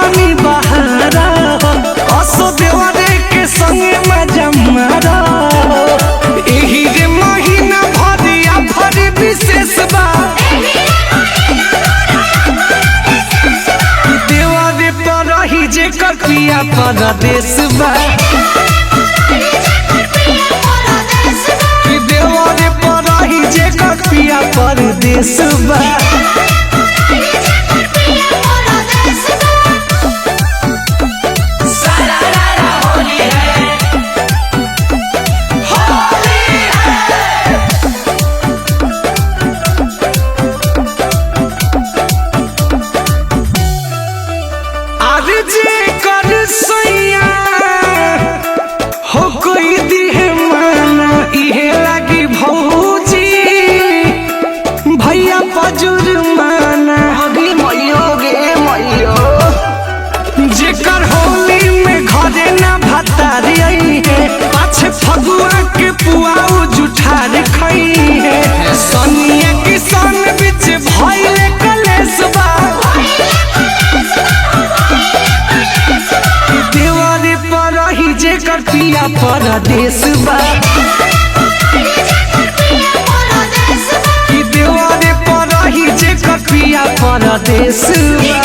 कहतनी बहारा असो देवरे के संगे मजा मारा एही रे महीना भरिया भरी विशेष बा देवरे पर रही जे कपिया परदेश बा देवरे पर रही जे कपिया परदेश बा। जेकर होली में घरे ना भतारी है पाछे फगुआ के पुआऊ जुठार खई है सनिया किसान बिच भइले कलेश बा देवरे पर रही जेकर पिया परदेश बा देवरे पर रही जेकर पिया परदेश बा।